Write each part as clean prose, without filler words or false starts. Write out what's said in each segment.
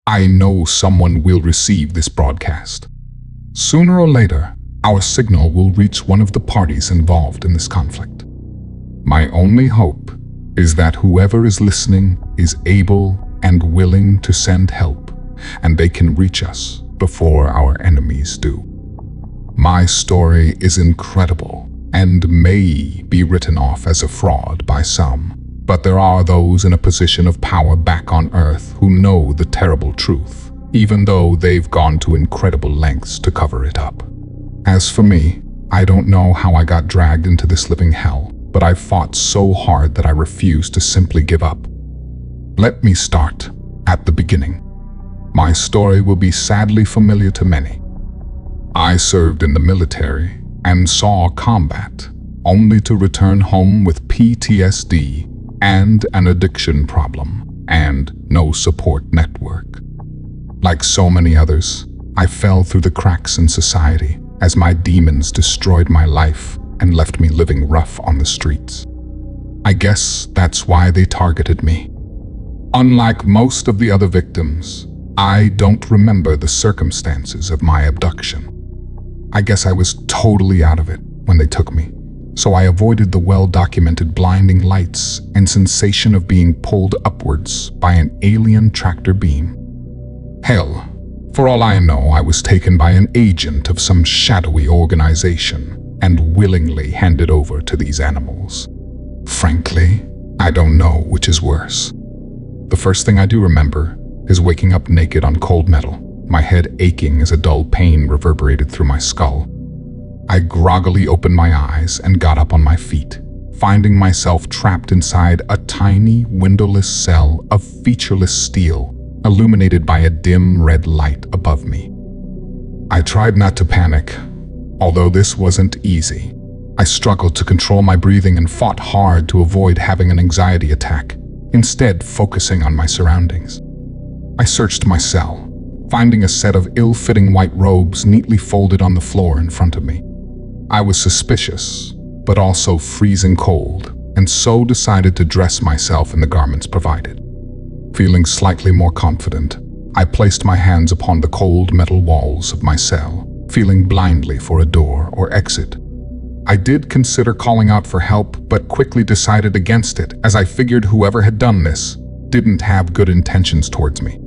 I know someone will receive this broadcast. Sooner or later, our signal will reach one of the parties involved in this conflict. My only hope is that whoever is listening is able and willing to send help, and they can reach us before our enemies do. My story is incredible and may be written off as a fraud by some, but there are those in a position of power back on Earth who know the terrible truth, even though they've gone to incredible lengths to cover it up. As for me, I don't know how I got dragged into this living hell, but I fought so hard that I refused to simply give up. Let me start at the beginning. My story will be sadly familiar to many. I served in the military and saw combat, only to return home with PTSD and an addiction problem and no support network. Like so many others, I fell through the cracks in society as my demons destroyed my life and left me living rough on the streets. I guess that's why they targeted me. Unlike most of the other victims, I don't remember the circumstances of my abduction. I guess I was totally out of it when they took me, so I avoided the well-documented blinding lights and sensation of being pulled upwards by an alien tractor beam. Hell, for all I know, I was taken by an agent of some shadowy organization and willingly handed over to these animals. Frankly, I don't know which is worse. The first thing I do remember is waking up naked on cold metal, my head aching as a dull pain reverberated through my skull. I groggily opened my eyes and got up on my feet, finding myself trapped inside a tiny, windowless cell of featureless steel, illuminated by a dim red light above me. I tried not to panic, although this wasn't easy. I struggled to control my breathing and fought hard to avoid having an anxiety attack, instead focusing on my surroundings. I searched my cell, finding a set of ill-fitting white robes neatly folded on the floor in front of me. I was suspicious, but also freezing cold, and so decided to dress myself in the garments provided. Feeling slightly more confident, I placed my hands upon the cold metal walls of my cell, feeling blindly for a door or exit. I did consider calling out for help, but quickly decided against it, as I figured whoever had done this didn't have good intentions towards me.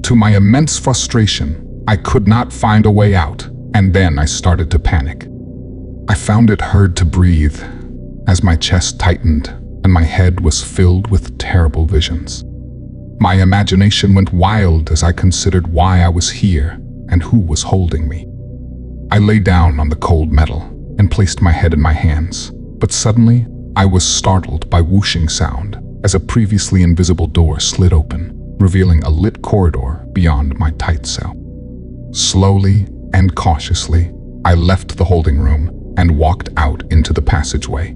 To my immense frustration, I could not find a way out, and then I started to panic. I found it hard to breathe as my chest tightened and my head was filled with terrible visions. My imagination went wild as I considered why I was here and who was holding me. I lay down on the cold metal and placed my head in my hands, but suddenly I was startled by whooshing sound as a previously invisible door slid open, revealing a lit corridor beyond my tight cell. Slowly and cautiously, I left the holding room and walked out into the passageway,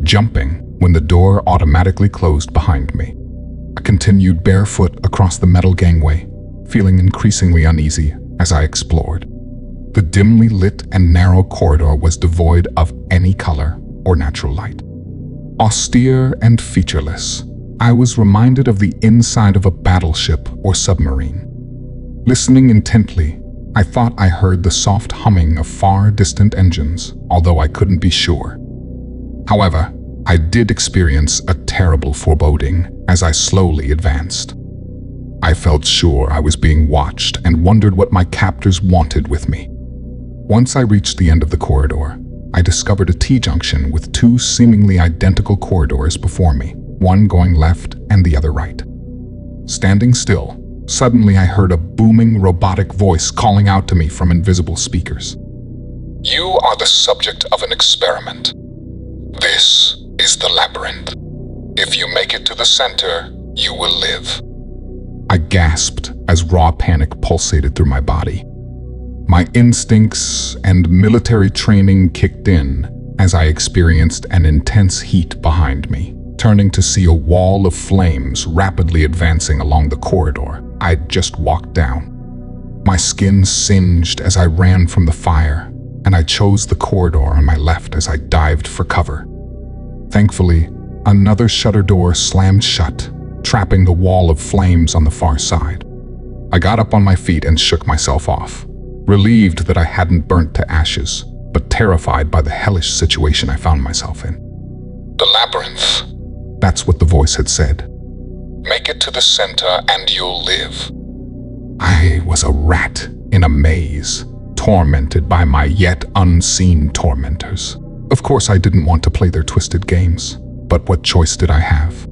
jumping when the door automatically closed behind me. I continued barefoot across the metal gangway, feeling increasingly uneasy as I explored. The dimly lit and narrow corridor was devoid of any color or natural light. Austere and featureless, I was reminded of the inside of a battleship or submarine. Listening intently, I thought I heard the soft humming of far distant engines, although I couldn't be sure. However, I did experience a terrible foreboding as I slowly advanced. I felt sure I was being watched and wondered what my captors wanted with me. Once I reached the end of the corridor, I discovered a T-junction with two seemingly identical corridors before me, one going left and the other right. Standing still, suddenly I heard a booming robotic voice calling out to me from invisible speakers. "You are the subject of an experiment. This is the labyrinth. If you make it to the center, you will live." I gasped as raw panic pulsated through my body. My instincts and military training kicked in as I experienced an intense heat behind me, turning to see a wall of flames rapidly advancing along the corridor I'd just walked down. My skin singed as I ran from the fire, and I chose the corridor on my left as I dived for cover. Thankfully, another shutter door slammed shut, trapping the wall of flames on the far side. I got up on my feet and shook myself off, relieved that I hadn't burnt to ashes, but terrified by the hellish situation I found myself in. "The labyrinth," that's what the voice had said. "Make it to the center and you'll live." I was a rat in a maze, tormented by my yet unseen tormentors. Of course, I didn't want to play their twisted games, but what choice did I have?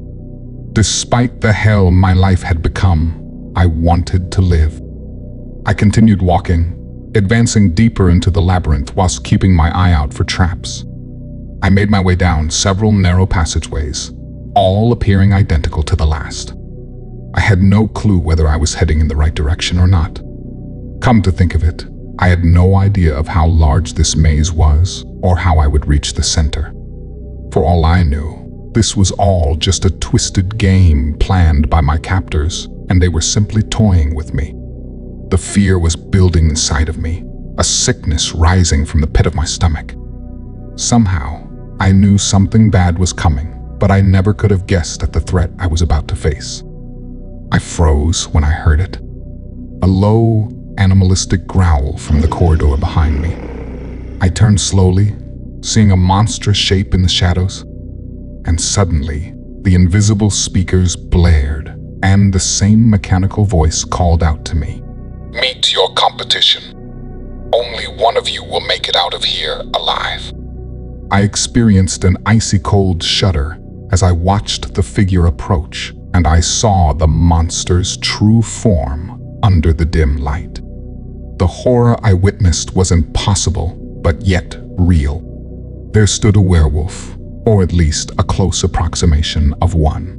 Despite the hell my life had become, I wanted to live. I continued walking, advancing deeper into the labyrinth whilst keeping my eye out for traps. I made my way down several narrow passageways, all appearing identical to the last. I had no clue whether I was heading in the right direction or not. Come to think of it, I had no idea of how large this maze was or how I would reach the center. For all I knew, this was all just a twisted game planned by my captors, and they were simply toying with me. The fear was building inside of me, a sickness rising from the pit of my stomach. Somehow, I knew something bad was coming, but I never could have guessed at the threat I was about to face. I froze when I heard it. A low, animalistic growl from the corridor behind me. I turned slowly, seeing a monstrous shape in the shadows, and suddenly, the invisible speakers blared, and the same mechanical voice called out to me. "Meet your competition. Only one of you will make it out of here alive." I experienced an icy cold shudder as I watched the figure approach, and I saw the monster's true form under the dim light. The horror I witnessed was impossible, but yet real. There stood a werewolf, or at least a close approximation of one.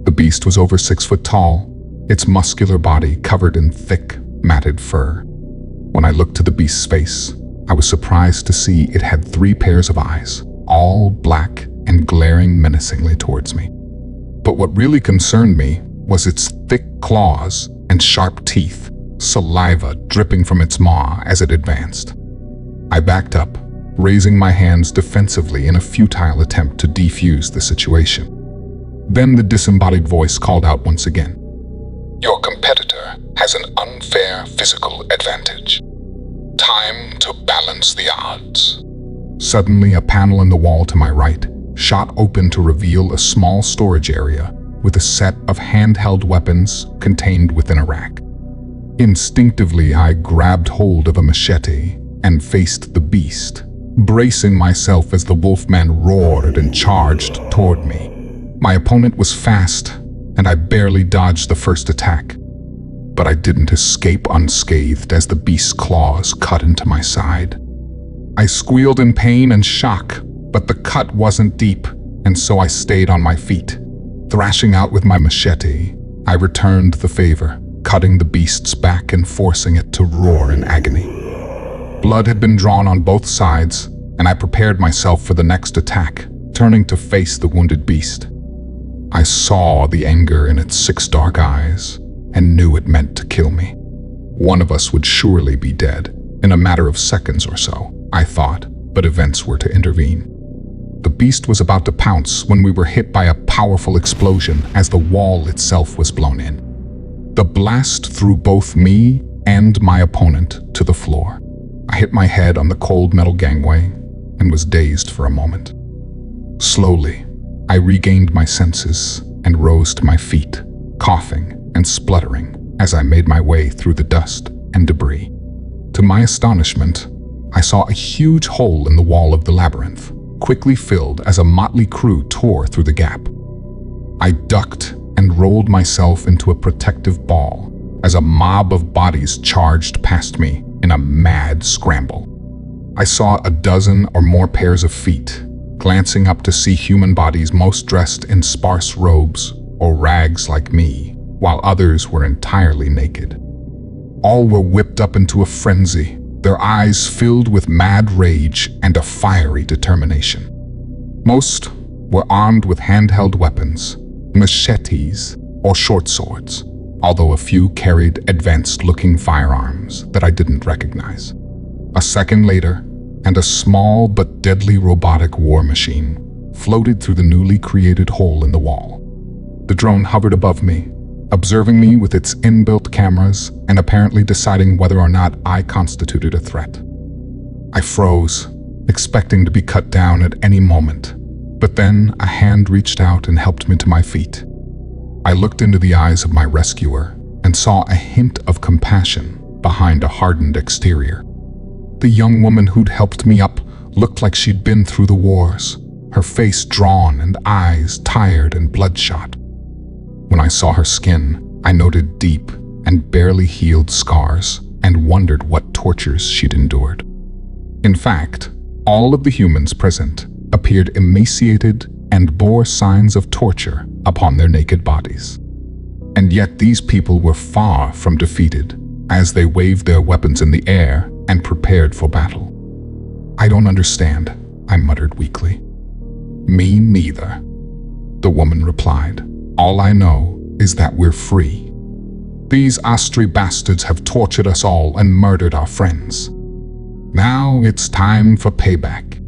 The beast was over 6 foot tall, its muscular body covered in thick, matted fur. When I looked to the beast's face, I was surprised to see it had 3 pairs of eyes, all black and glaring menacingly towards me. But what really concerned me was its thick claws and sharp teeth, saliva dripping from its maw as it advanced. I backed up, raising my hands defensively in a futile attempt to defuse the situation. Then the disembodied voice called out once again. "Your competitor has an unfair physical advantage. Time to balance the odds." Suddenly, a panel in the wall to my right shot open to reveal a small storage area with a set of handheld weapons contained within a rack. Instinctively, I grabbed hold of a machete and faced the beast, bracing myself as the wolfman roared and charged toward me. My opponent was fast, and I barely dodged the first attack. But I didn't escape unscathed as the beast's claws cut into my side. I squealed in pain and shock, but the cut wasn't deep, and so I stayed on my feet. Thrashing out with my machete, I returned the favor, cutting the beast's back and forcing it to roar in agony. Blood had been drawn on both sides, and I prepared myself for the next attack, turning to face the wounded beast. I saw the anger in its 6 dark eyes and knew it meant to kill me. One of us would surely be dead in a matter of seconds or so, I thought, but events were to intervene. The beast was about to pounce when we were hit by a powerful explosion as the wall itself was blown in. The blast threw both me and my opponent to the floor. I hit my head on the cold metal gangway and was dazed for a moment. Slowly, I regained my senses and rose to my feet, coughing and spluttering as I made my way through the dust and debris. To my astonishment, I saw a huge hole in the wall of the labyrinth, quickly filled as a motley crew tore through the gap. I ducked and rolled myself into a protective ball as a mob of bodies charged past me in a mad scramble. I saw a dozen or more pairs of feet, glancing up to see human bodies most dressed in sparse robes or rags like me, while others were entirely naked. All were whipped up into a frenzy, their eyes filled with mad rage and a fiery determination. Most were armed with handheld weapons, machetes or short swords, although a few carried advanced-looking firearms that I didn't recognize. A second later, and a small but deadly robotic war machine floated through the newly created hole in the wall. The drone hovered above me, observing me with its inbuilt cameras and apparently deciding whether or not I constituted a threat. I froze, expecting to be cut down at any moment, but then a hand reached out and helped me to my feet. I looked into the eyes of my rescuer and saw a hint of compassion behind a hardened exterior. The young woman who'd helped me up looked like she'd been through the wars, her face drawn and eyes tired and bloodshot. When I saw her skin, I noted deep and barely healed scars and wondered what tortures she'd endured. In fact, all of the humans present appeared emaciated and bore signs of torture upon their naked bodies. And yet these people were far from defeated as they waved their weapons in the air and prepared for battle. "I don't understand," I muttered weakly. "Me neither," the woman replied. "All I know is that we're free. These Astri bastards have tortured us all and murdered our friends. Now it's time for payback."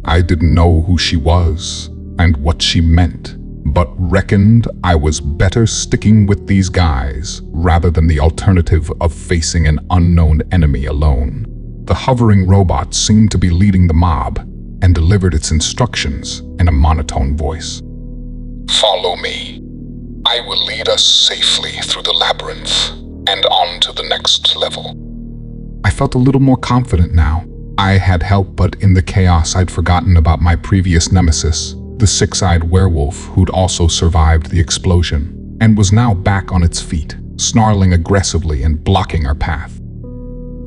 I didn't know who she was and what she meant, but reckoned I was better sticking with these guys rather than the alternative of facing an unknown enemy alone. The hovering robot seemed to be leading the mob and delivered its instructions in a monotone voice. "Follow me. I will lead us safely through the labyrinth and on to the next level." I felt a little more confident now. I had help, but in the chaos I'd forgotten about my previous nemesis, the six-eyed werewolf who'd also survived the explosion and was now back on its feet, snarling aggressively and blocking our path.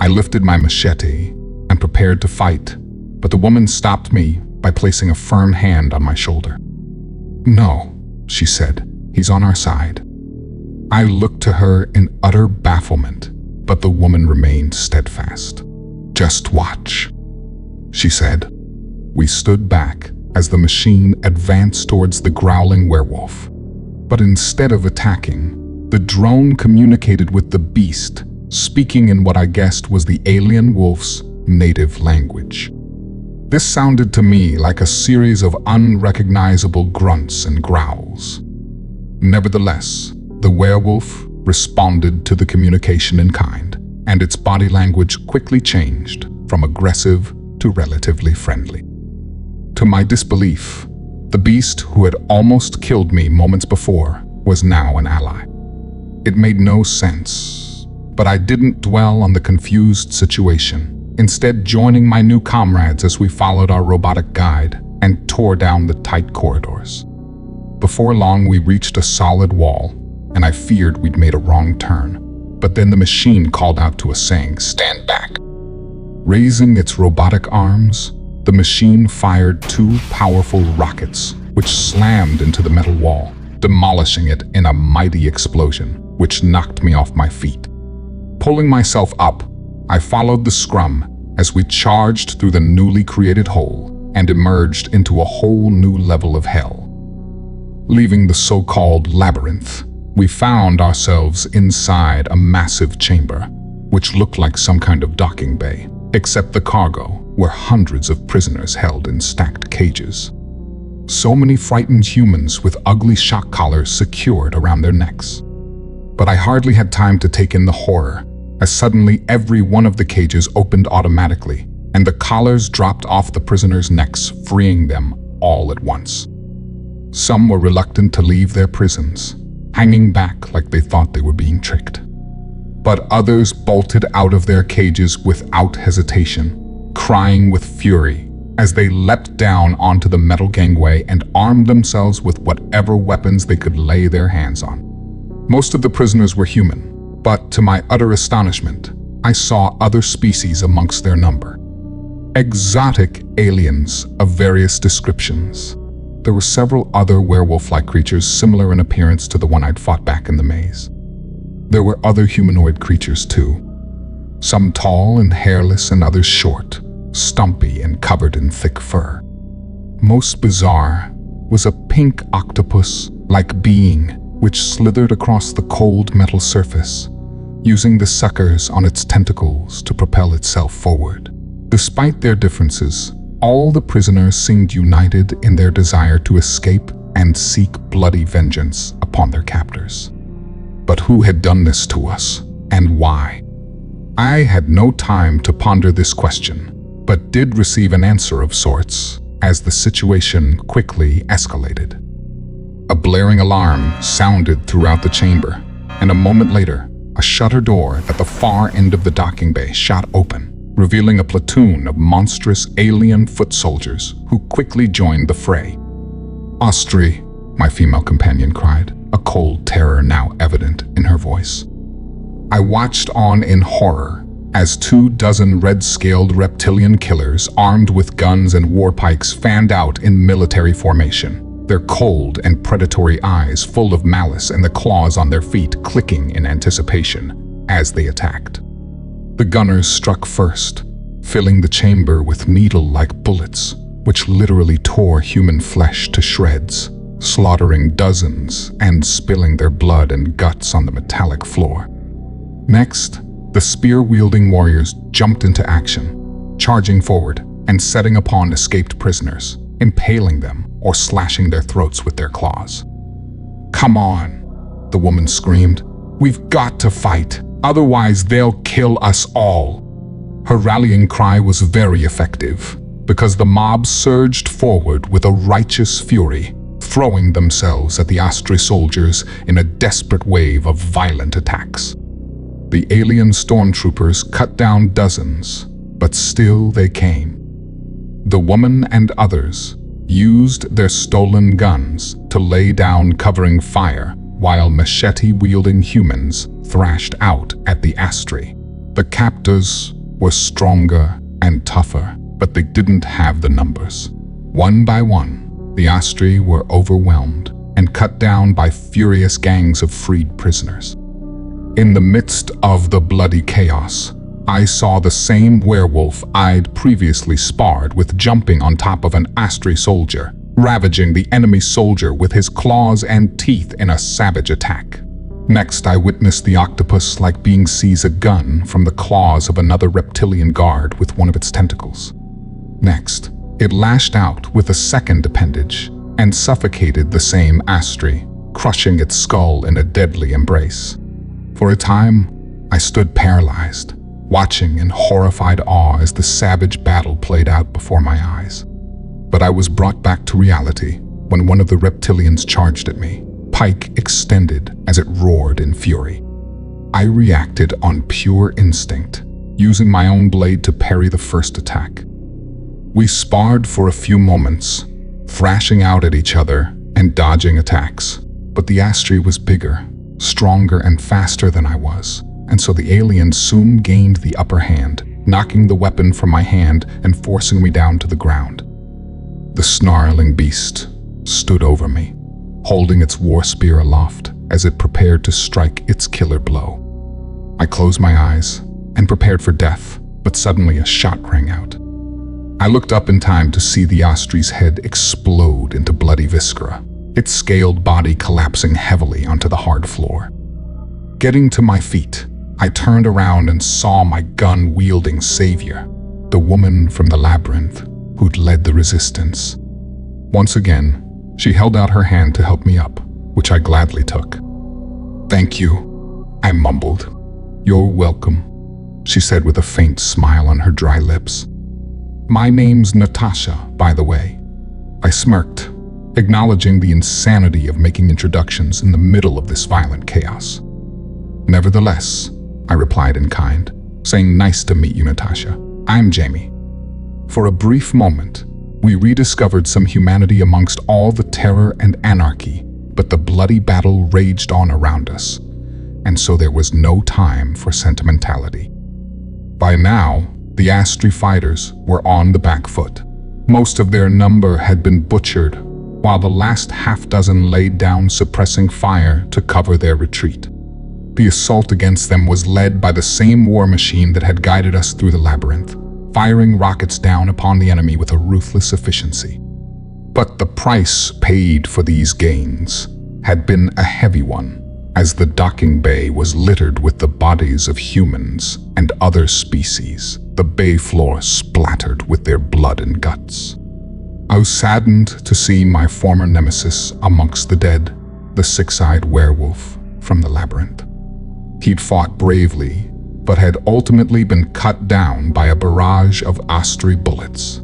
I lifted my machete and prepared to fight, but the woman stopped me by placing a firm hand on my shoulder. "No," she said, "he's on our side." I looked to her in utter bafflement, but the woman remained steadfast. "Just watch," she said. We stood back as the machine advanced towards the growling werewolf. But instead of attacking, the drone communicated with the beast, speaking in what I guessed was the alien wolf's native language. This sounded to me like a series of unrecognizable grunts and growls. Nevertheless, the werewolf responded to the communication in kind, and its body language quickly changed from aggressive to relatively friendly. To my disbelief, the beast who had almost killed me moments before was now an ally. It made no sense, but I didn't dwell on the confused situation, instead joining my new comrades as we followed our robotic guide and tore down the tight corridors. Before long, we reached a solid wall, and I feared we'd made a wrong turn. But then the machine called out to us saying, "Stand back." Raising its robotic arms, the machine fired two powerful rockets, which slammed into the metal wall, demolishing it in a mighty explosion, which knocked me off my feet. Pulling myself up, I followed the scrum as we charged through the newly created hole and emerged into a whole new level of hell. Leaving the so-called labyrinth, we found ourselves inside a massive chamber, which looked like some kind of docking bay, except the cargo were hundreds of prisoners held in stacked cages. So many frightened humans with ugly shock collars secured around their necks. But I hardly had time to take in the horror, as suddenly every one of the cages opened automatically, and the collars dropped off the prisoners' necks, freeing them all at once. Some were reluctant to leave their prisons, hanging back like they thought they were being tricked. But others bolted out of their cages without hesitation, crying with fury as they leapt down onto the metal gangway and armed themselves with whatever weapons they could lay their hands on. Most of the prisoners were human, but to my utter astonishment, I saw other species amongst their number. Exotic aliens of various descriptions. There were several other werewolf-like creatures similar in appearance to the one I'd fought back in the maze. There were other humanoid creatures too, some tall and hairless and others short, stumpy and covered in thick fur. Most bizarre was a pink octopus-like being which slithered across the cold metal surface, using the suckers on its tentacles to propel itself forward. Despite their differences, all the prisoners seemed united in their desire to escape and seek bloody vengeance upon their captors. But who had done this to us, and why? I had no time to ponder this question, but did receive an answer of sorts as the situation quickly escalated. A blaring alarm sounded throughout the chamber, and a moment later, a shutter door at the far end of the docking bay shot open, revealing a platoon of monstrous alien foot soldiers who quickly joined the fray. "Ostri," my female companion cried, a cold terror now evident in her voice. I watched on in horror as 24 red-scaled reptilian killers armed with guns and war pikes fanned out in military formation, their cold and predatory eyes full of malice and the claws on their feet clicking in anticipation as they attacked. The gunners struck first, filling the chamber with needle-like bullets, which literally tore human flesh to shreds, slaughtering dozens and spilling their blood and guts on the metallic floor. Next, the spear-wielding warriors jumped into action, charging forward and setting upon escaped prisoners, impaling them or slashing their throats with their claws. "Come on," the woman screamed. "We've got to fight, otherwise they'll kill us all." Her rallying cry was very effective, because the mob surged forward with a righteous fury, throwing themselves at the Astri soldiers in a desperate wave of violent attacks. The alien stormtroopers cut down dozens, but still they came. The woman and others used their stolen guns to lay down covering fire, while machete-wielding humans thrashed out at the Astri. The captors were stronger and tougher, but they didn't have the numbers. One by one, the Astri were overwhelmed and cut down by furious gangs of freed prisoners. In the midst of the bloody chaos, I saw the same werewolf I'd previously sparred with jumping on top of an Astri soldier, ravaging the enemy soldier with his claws and teeth in a savage attack. Next, I witnessed the octopus-like being seize a gun from the claws of another reptilian guard with one of its tentacles. Next, it lashed out with a second appendage and suffocated the same Astri, crushing its skull in a deadly embrace. For a time, I stood paralyzed, watching in horrified awe as the savage battle played out before my eyes. But I was brought back to reality when one of the reptilians charged at me, pike extended as it roared in fury. I reacted on pure instinct, using my own blade to parry the first attack. We sparred for a few moments, thrashing out at each other and dodging attacks, but the Astri was bigger, stronger and faster than I was, and so the alien soon gained the upper hand, knocking the weapon from my hand and forcing me down to the ground. The snarling beast stood over me, holding its war spear aloft as it prepared to strike its killer blow. I closed my eyes and prepared for death, but suddenly a shot rang out. I looked up in time to see the Astri's head explode into bloody viscera, its scaled body collapsing heavily onto the hard floor. Getting to my feet, I turned around and saw my gun-wielding savior, the woman from the labyrinth who'd led the resistance. Once again, she held out her hand to help me up, which I gladly took. "Thank you," I mumbled. "You're welcome," she said with a faint smile on her dry lips. "My name's Natasha, by the way." I smirked, acknowledging the insanity of making introductions in the middle of this violent chaos. "Nevertheless," I replied in kind, saying, "Nice to meet you, Natasha. I'm Jamie." For a brief moment, we rediscovered some humanity amongst all the terror and anarchy, but the bloody battle raged on around us, and so there was no time for sentimentality. By now, the Astri fighters were on the back foot. Most of their number had been butchered, while the last half-dozen laid down suppressing fire to cover their retreat. The assault against them was led by the same war machine that had guided us through the labyrinth, firing rockets down upon the enemy with a ruthless efficiency. But the price paid for these gains had been a heavy one, as the docking bay was littered with the bodies of humans and other species, the bay floor splattered with their blood and guts. I was saddened to see my former nemesis amongst the dead, the six-eyed werewolf, from the labyrinth. He'd fought bravely, but had ultimately been cut down by a barrage of Astri bullets.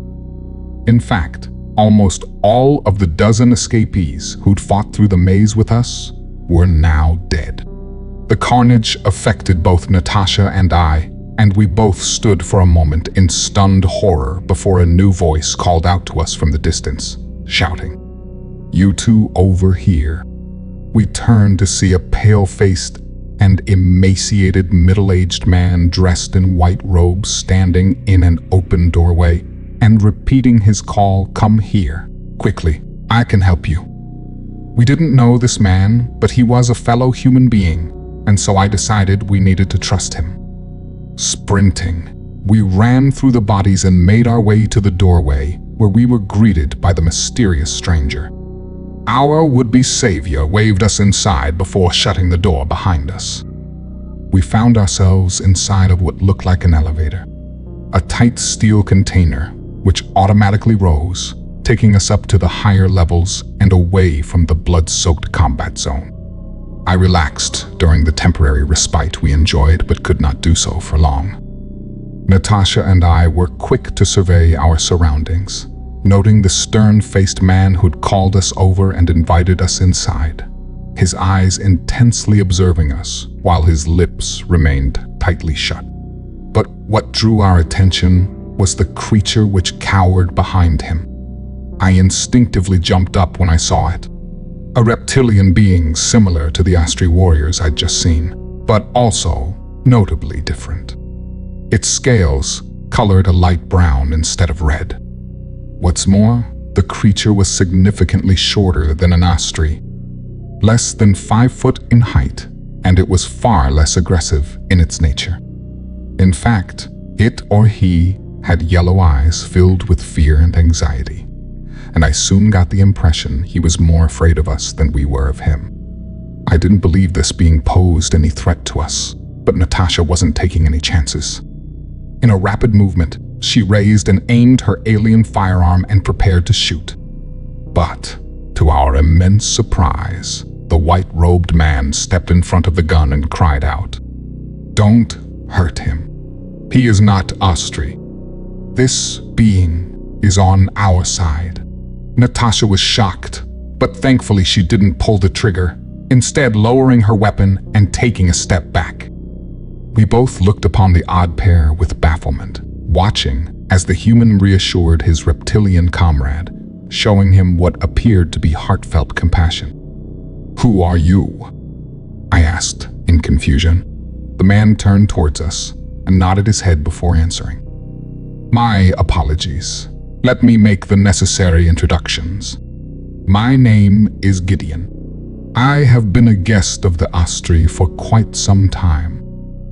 In fact, almost all of the dozen escapees who'd fought through the maze with us were now dead. The carnage affected both Natasha and I, and we both stood for a moment in stunned horror before a new voice called out to us from the distance, shouting, "You two over here." We turned to see a pale-faced and emaciated middle-aged man dressed in white robes standing in an open doorway and repeating his call, "Come here, quickly, I can help you." We didn't know this man, but he was a fellow human being, and so I decided we needed to trust him. Sprinting, we ran through the bodies and made our way to the doorway, where we were greeted by the mysterious stranger. Our would-be savior waved us inside before shutting the door behind us. We found ourselves inside of what looked like an elevator, a tight steel container which automatically rose, taking us up to the higher levels and away from the blood-soaked combat zone. I relaxed during the temporary respite we enjoyed, but could not do so for long. Natasha and I were quick to survey our surroundings, noting the stern-faced man who'd called us over and invited us inside, his eyes intensely observing us while his lips remained tightly shut. But what drew our attention was the creature which cowered behind him. I instinctively jumped up when I saw it. A reptilian being similar to the Astri warriors I'd just seen, but also notably different. Its scales colored a light brown instead of red. What's more, the creature was significantly shorter than an Astri, less than 5 foot in height, and it was far less aggressive in its nature. In fact, it or he had yellow eyes filled with fear and anxiety, and I soon got the impression he was more afraid of us than we were of him. I didn't believe this being posed any threat to us, but Natasha wasn't taking any chances. In a rapid movement, she raised and aimed her alien firearm and prepared to shoot. But, to our immense surprise, the white-robed man stepped in front of the gun and cried out, "Don't hurt him. He is not Astri. This being is on our side." Natasha was shocked, but thankfully she didn't pull the trigger, instead lowering her weapon and taking a step back. We both looked upon the odd pair with bafflement, watching as the human reassured his reptilian comrade, showing him what appeared to be heartfelt compassion. "Who are you?" I asked in confusion. The man turned towards us and nodded his head before answering. "My apologies. Let me make the necessary introductions. My name is Gideon. I have been a guest of the Astri for quite some time."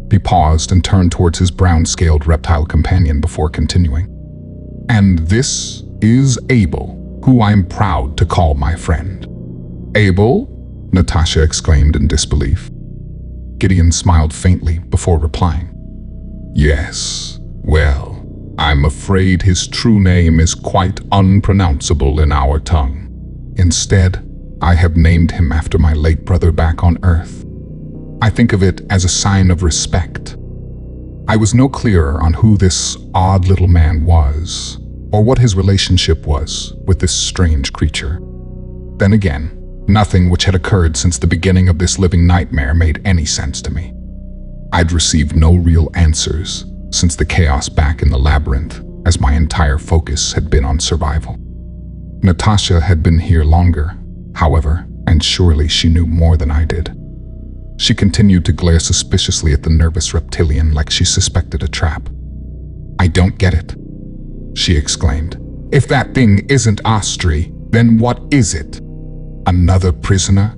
He paused and turned towards his brown-scaled reptile companion before continuing. "And this is Abel, who I'm proud to call my friend." "Abel?" Natasha exclaimed in disbelief. Gideon smiled faintly before replying. "Yes, well, I'm afraid his true name is quite unpronounceable in our tongue. Instead, I have named him after my late brother back on Earth. I think of it as a sign of respect." I was no clearer on who this odd little man was, or what his relationship was with this strange creature. Then again, nothing which had occurred since the beginning of this living nightmare made any sense to me. I'd received no real answers since the chaos back in the labyrinth, as my entire focus had been on survival. Natasha had been here longer, however, and surely she knew more than I did. She continued to glare suspiciously at the nervous reptilian like she suspected a trap. "I don't get it," she exclaimed. "If that thing isn't Astri, then what is it? Another prisoner?"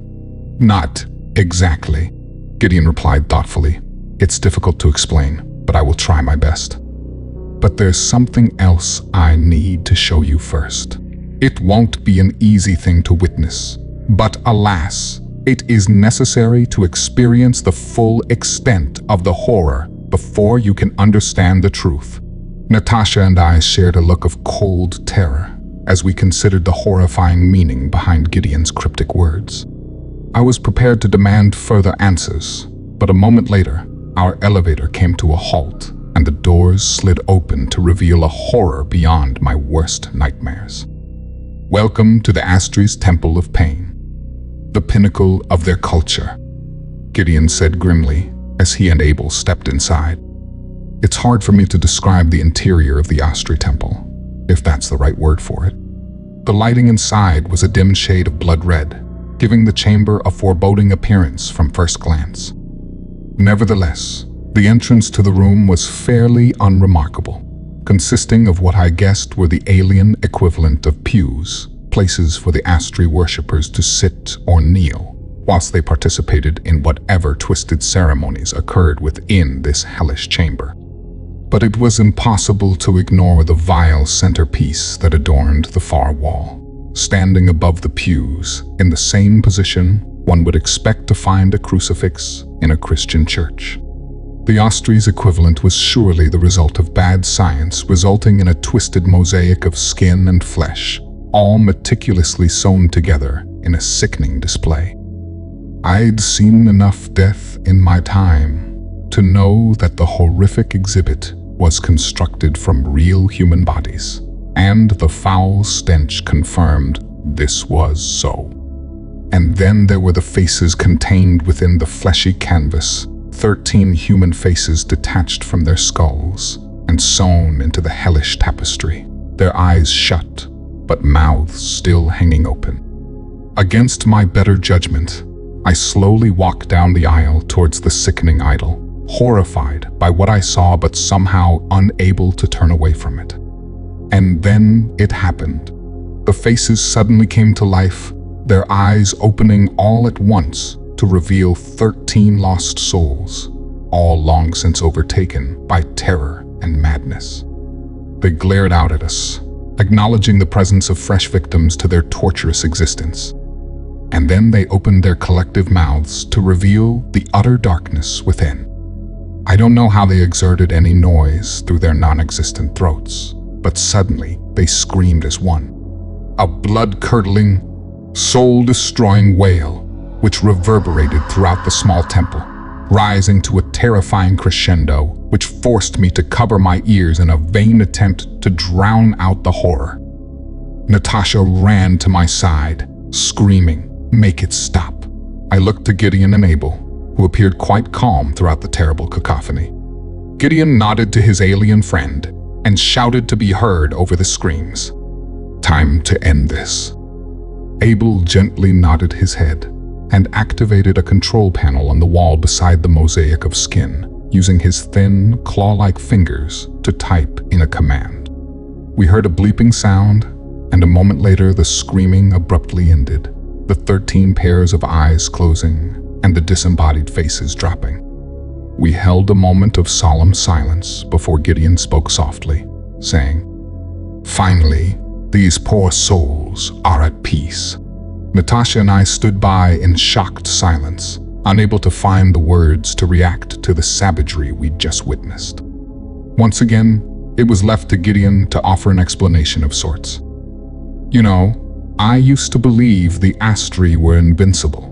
"Not exactly," Gideon replied thoughtfully. "It's difficult to explain, but I will try my best. But there's something else I need to show you first. It won't be an easy thing to witness, but alas, it is necessary to experience the full extent of the horror before you can understand the truth." Natasha and I shared a look of cold terror as we considered the horrifying meaning behind Gideon's cryptic words. I was prepared to demand further answers, but a moment later, our elevator came to a halt and the doors slid open to reveal a horror beyond my worst nightmares. Welcome to the Astri's Temple of Pain, the pinnacle of their culture, Gideon said grimly as he and Abel stepped inside. It's hard for me to describe the interior of the Astri Temple, if that's the right word for it. The lighting inside was a dim shade of blood red, giving the chamber a foreboding appearance from first glance. Nevertheless, the entrance to the room was fairly unremarkable, consisting of what I guessed were the alien equivalent of pews, places for the Astri worshippers to sit or kneel, whilst they participated in whatever twisted ceremonies occurred within this hellish chamber. But it was impossible to ignore the vile centerpiece that adorned the far wall, standing above the pews in the same position one would expect to find a crucifix in a Christian church. The Astri's equivalent was surely the result of bad science, resulting in a twisted mosaic of skin and flesh, all meticulously sewn together in a sickening display. I'd seen enough death in my time to know that the horrific exhibit was constructed from real human bodies, and the foul stench confirmed this was so. And then there were the faces contained within the fleshy canvas, 13 human faces detached from their skulls and sewn into the hellish tapestry, their eyes shut, but mouths still hanging open. Against my better judgment, I slowly walked down the aisle towards the sickening idol, horrified by what I saw but somehow unable to turn away from it. And then it happened. The faces suddenly came to life, their eyes opening all at once to reveal 13 lost souls, all long since overtaken by terror and madness. They glared out at us, acknowledging the presence of fresh victims to their torturous existence. And then they opened their collective mouths to reveal the utter darkness within. I don't know how they exerted any noise through their non-existent throats, but suddenly they screamed as one. A blood-curdling, soul-destroying wail, which reverberated throughout the small temple, rising to a terrifying crescendo, which forced me to cover my ears in a vain attempt to drown out the horror. Natasha ran to my side, screaming, "Make it stop." I looked to Gideon and Abel, who appeared quite calm throughout the terrible cacophony. Gideon nodded to his alien friend and shouted to be heard over the screams. "Time to end this." Abel gently nodded his head and activated a control panel on the wall beside the mosaic of skin, using his thin, claw-like fingers to type in a command. We heard a bleeping sound, and a moment later the screaming abruptly ended, the 13 pairs of eyes closing and the disembodied faces dropping. We held a moment of solemn silence before Gideon spoke softly, saying, "Finally, these poor souls are at peace." Natasha and I stood by in shocked silence, unable to find the words to react to the savagery we'd just witnessed. Once again, it was left to Gideon to offer an explanation of sorts. "You know, I used to believe the Astri were invincible,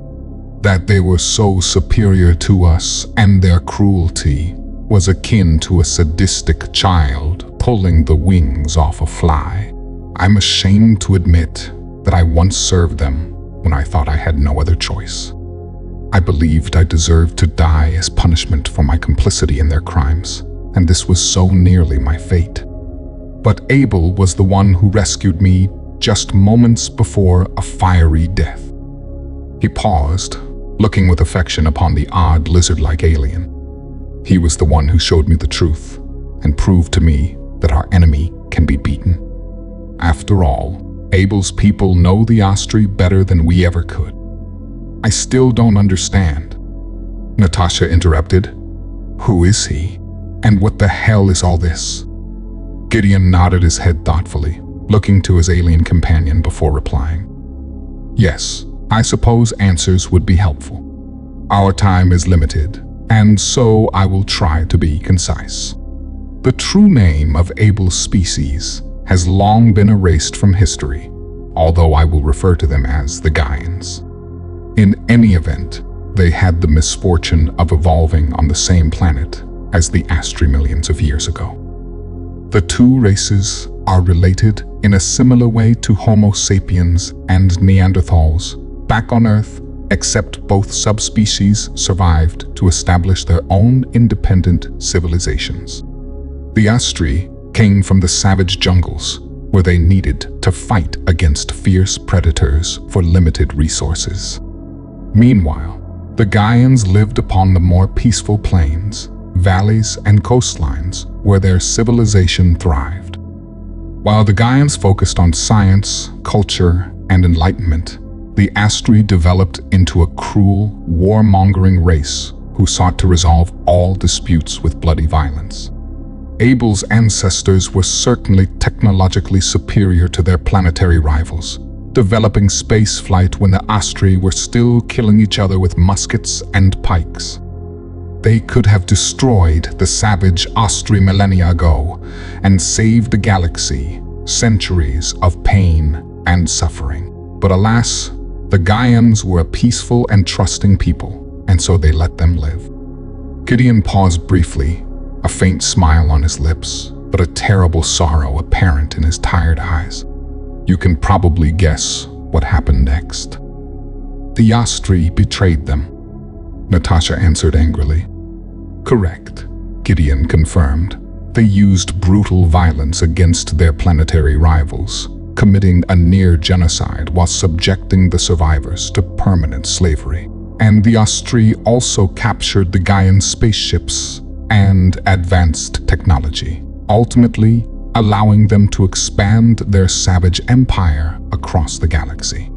that they were so superior to us and their cruelty was akin to a sadistic child pulling the wings off a fly. I'm ashamed to admit that I once served them when I thought I had no other choice. I believed I deserved to die as punishment for my complicity in their crimes, and this was so nearly my fate. But Abel was the one who rescued me just moments before a fiery death." He paused, looking with affection upon the odd lizard-like alien. "He was the one who showed me the truth and proved to me that our enemy can be beaten. After all, Abel's people know the Astri better than we ever could." "I still don't understand," Natasha interrupted. "Who is he? And what the hell is all this?" Gideon nodded his head thoughtfully, looking to his alien companion before replying. "Yes, I suppose answers would be helpful. Our time is limited, and so I will try to be concise. The true name of Abel's species has long been erased from history, although I will refer to them as the Gaians. In any event, they had the misfortune of evolving on the same planet as the Astri millions of years ago. The two races are related in a similar way to Homo sapiens and Neanderthals back on Earth, except both subspecies survived to establish their own independent civilizations. The Astri came from the savage jungles, where they needed to fight against fierce predators for limited resources. Meanwhile, the Gaians lived upon the more peaceful plains, valleys, and coastlines where their civilization thrived. While the Gaians focused on science, culture, and enlightenment, the Astri developed into a cruel, warmongering race who sought to resolve all disputes with bloody violence. Abel's ancestors were certainly technologically superior to their planetary rivals, developing spaceflight when the Astri were still killing each other with muskets and pikes. They could have destroyed the savage Astri millennia ago and saved the galaxy centuries of pain and suffering. But alas, the Gaians were a peaceful and trusting people, and so they let them live. Gideon paused briefly, a faint smile on his lips, but a terrible sorrow apparent in his tired eyes. You can probably guess what happened next. The Astri betrayed them, Natasha answered angrily. Correct, Gideon confirmed. They used brutal violence against their planetary rivals, committing a near genocide while subjecting the survivors to permanent slavery. And the Astri also captured the Gaian spaceships and advanced technology, ultimately allowing them to expand their savage empire across the galaxy.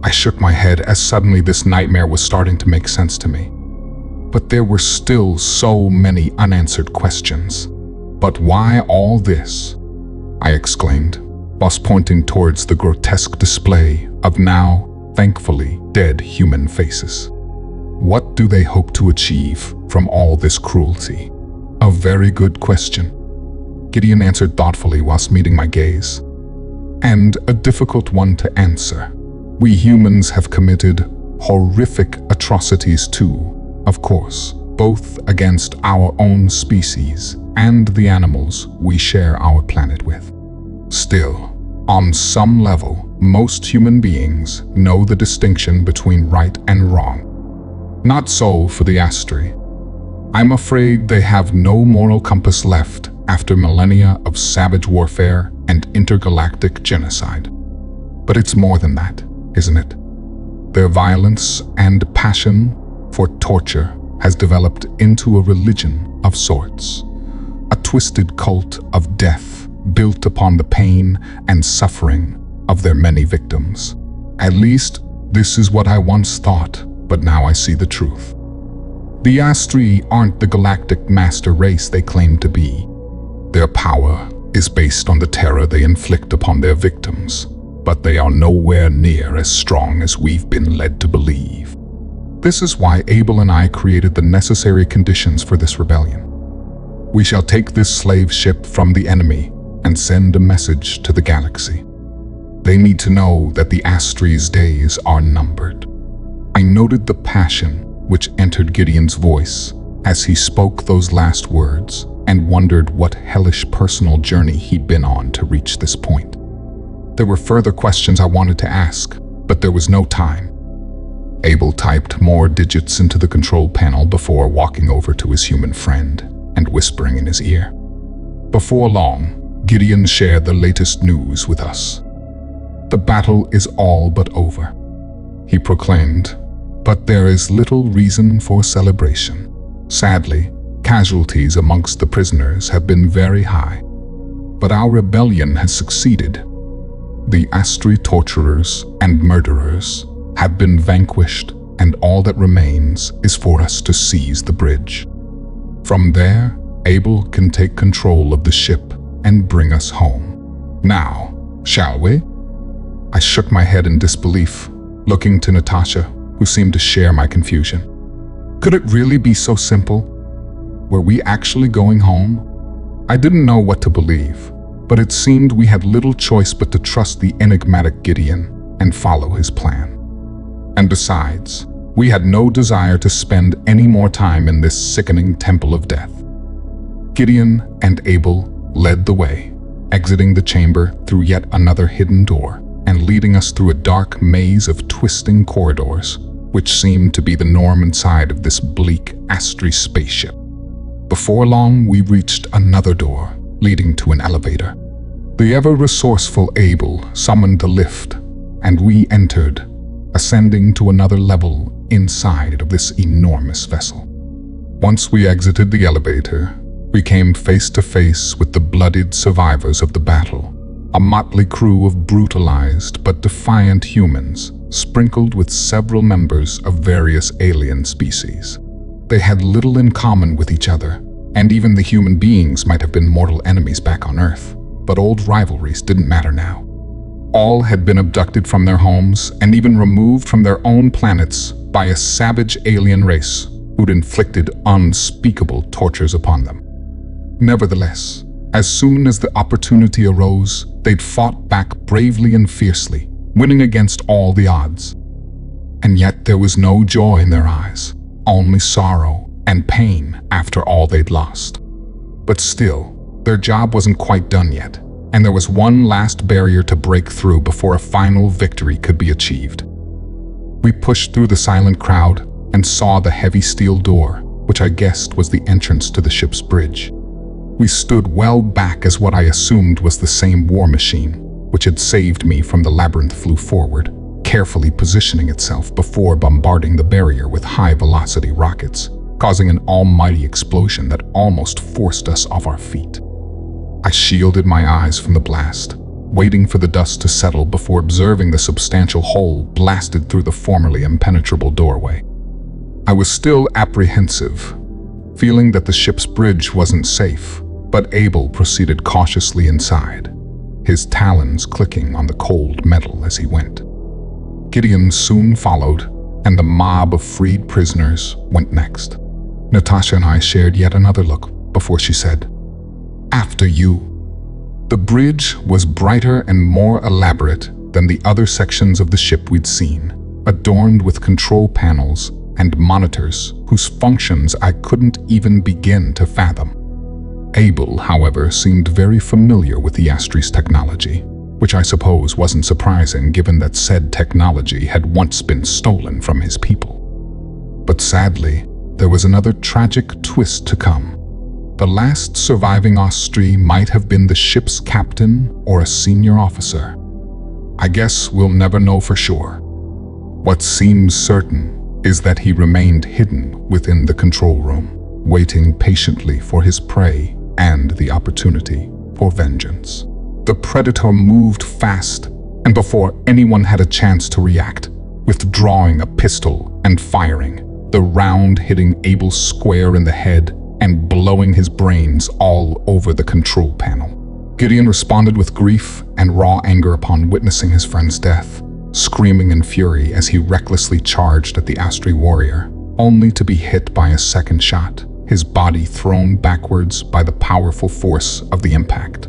I shook my head as suddenly this nightmare was starting to make sense to me. But there were still so many unanswered questions. But why all this? I exclaimed, whilst pointing towards the grotesque display of now, thankfully, dead human faces. What do they hope to achieve from all this cruelty? A very good question, Gideon answered thoughtfully whilst meeting my gaze. And a difficult one to answer. We humans have committed horrific atrocities too, of course, both against our own species and the animals we share our planet with. Still, on some level, most human beings know the distinction between right and wrong. Not so for the Astri. I'm afraid they have no moral compass left after millennia of savage warfare and intergalactic genocide. But it's more than that, isn't it? Their violence and passion for torture has developed into a religion of sorts, a twisted cult of death built upon the pain and suffering of their many victims. At least, this is what I once thought, but now I see the truth. The Astri aren't the galactic master race they claim to be. Their power is based on the terror they inflict upon their victims, but they are nowhere near as strong as we've been led to believe. This is why Abel and I created the necessary conditions for this rebellion. We shall take this slave ship from the enemy and send a message to the galaxy. They need to know that the Astri's days are numbered. I noted the passion which entered Gideon's voice as he spoke those last words and wondered what hellish personal journey he'd been on to reach this point. There were further questions I wanted to ask, but there was no time. Abel typed more digits into the control panel before walking over to his human friend and whispering in his ear. Before long, Gideon shared the latest news with us. The battle is all but over, he proclaimed, but there is little reason for celebration. Sadly, casualties amongst the prisoners have been very high, but our rebellion has succeeded. The Astri torturers and murderers have been vanquished, and all that remains is for us to seize the bridge. From there, Abel can take control of the ship and bring us home. Now, shall we? I shook my head in disbelief, looking to Natasha, who seemed to share my confusion. Could it really be so simple? Were we actually going home? I didn't know what to believe, but it seemed we had little choice but to trust the enigmatic Gideon and follow his plan. And besides, we had no desire to spend any more time in this sickening temple of death. Gideon and Abel led the way, exiting the chamber through yet another hidden door and leading us through a dark maze of twisting corridors, which seemed to be the norm inside of this bleak Astri spaceship. Before long, we reached another door leading to an elevator. The ever-resourceful Abel summoned the lift, and we entered, ascending to another level inside of this enormous vessel. Once we exited the elevator, we came face to face with the bloodied survivors of the battle, a motley crew of brutalized but defiant humans, sprinkled with several members of various alien species. They had little in common with each other, and even the human beings might have been mortal enemies back on Earth, but old rivalries didn't matter now. All had been abducted from their homes and even removed from their own planets by a savage alien race who'd inflicted unspeakable tortures upon them. Nevertheless, as soon as the opportunity arose, they'd fought back bravely and fiercely, winning against all the odds. And yet there was no joy in their eyes, only sorrow and pain after all they'd lost. But still, their job wasn't quite done yet, and there was one last barrier to break through before a final victory could be achieved. We pushed through the silent crowd and saw the heavy steel door, which I guessed was the entrance to the ship's bridge. We stood well back as what I assumed was the same war machine, which had saved me from the labyrinth, flew forward, carefully positioning itself before bombarding the barrier with high-velocity rockets, causing an almighty explosion that almost forced us off our feet. I shielded my eyes from the blast, waiting for the dust to settle before observing the substantial hole blasted through the formerly impenetrable doorway. I was still apprehensive, feeling that the ship's bridge wasn't safe, but Abel proceeded cautiously inside, his talons clicking on the cold metal as he went. Gideon soon followed, and the mob of freed prisoners went next. Natasha and I shared yet another look before she said, "After you." The bridge was brighter and more elaborate than the other sections of the ship we'd seen, adorned with control panels and monitors whose functions I couldn't even begin to fathom. Abel, however, seemed very familiar with the Astri's technology, which I suppose wasn't surprising given that said technology had once been stolen from his people. But sadly, there was another tragic twist to come. The last surviving Astri might have been the ship's captain or a senior officer. I guess we'll never know for sure. What seems certain is that he remained hidden within the control room, waiting patiently for his prey and the opportunity for vengeance. The predator moved fast, and before anyone had a chance to react, withdrawing a pistol and firing, the round hitting Abel square in the head and blowing his brains all over the control panel. Gideon responded with grief and raw anger upon witnessing his friend's death, screaming in fury as he recklessly charged at the Astri warrior, only to be hit by a second shot, his body thrown backwards by the powerful force of the impact.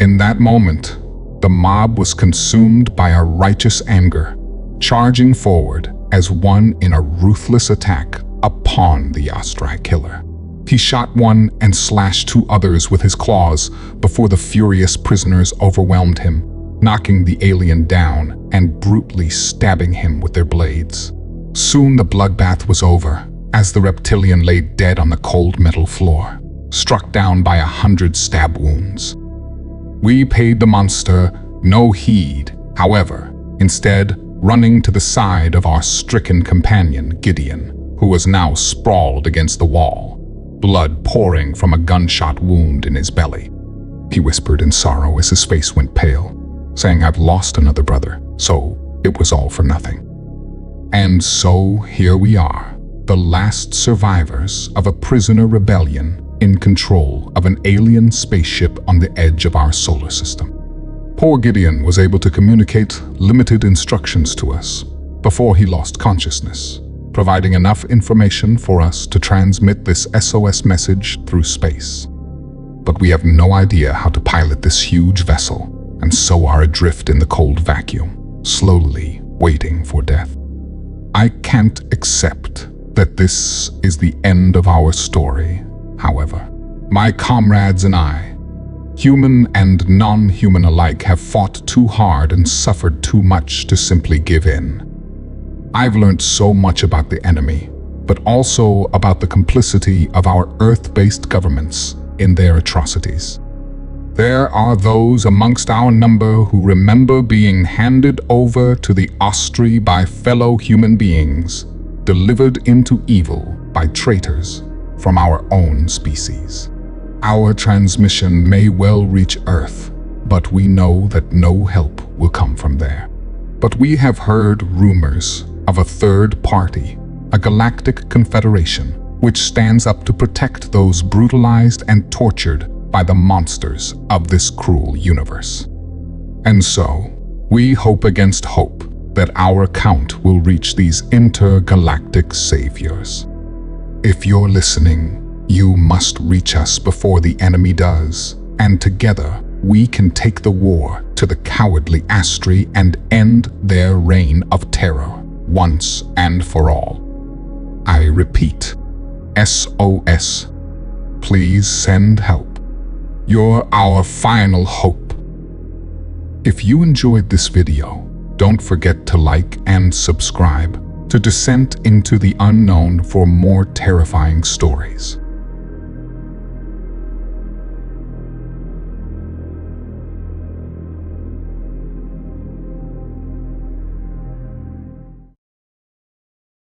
In that moment, the mob was consumed by a righteous anger, charging forward as one in a ruthless attack upon the Astri killer. He shot one and slashed two others with his claws before the furious prisoners overwhelmed him, knocking the alien down and brutally stabbing him with their blades. Soon the bloodbath was over, as the reptilian lay dead on the cold metal floor, struck down by 100 stab wounds. We paid the monster no heed, however, instead running to the side of our stricken companion, Gideon, who was now sprawled against the wall, blood pouring from a gunshot wound in his belly. He whispered in sorrow as his face went pale, saying, "I've lost another brother, so it was all for nothing." And so here we are, the last survivors of a prisoner rebellion in control of an alien spaceship on the edge of our solar system. Poor Gideon was able to communicate limited instructions to us before he lost consciousness, providing enough information for us to transmit this SOS message through space. But we have no idea how to pilot this huge vessel, and so are adrift in the cold vacuum, slowly waiting for death. I can't accept that this is the end of our story, however. My comrades and I, human and non-human alike, have fought too hard and suffered too much to simply give in. I've learned so much about the enemy, but also about the complicity of our Earth-based governments in their atrocities. There are those amongst our number who remember being handed over to the ostry by fellow human beings, delivered into evil by traitors from our own species. Our transmission may well reach Earth, but we know that no help will come from there. But we have heard rumors of a third party, a galactic confederation, which stands up to protect those brutalized and tortured by the monsters of this cruel universe. And so, we hope against hope that our count will reach these intergalactic saviors. If you're listening, you must reach us before the enemy does, and together we can take the war to the cowardly Astri and end their reign of terror once and for all. I repeat, SOS. Please send help. You're our final hope. If you enjoyed this video, don't forget to like and subscribe to Descent into the Unknown for more terrifying stories.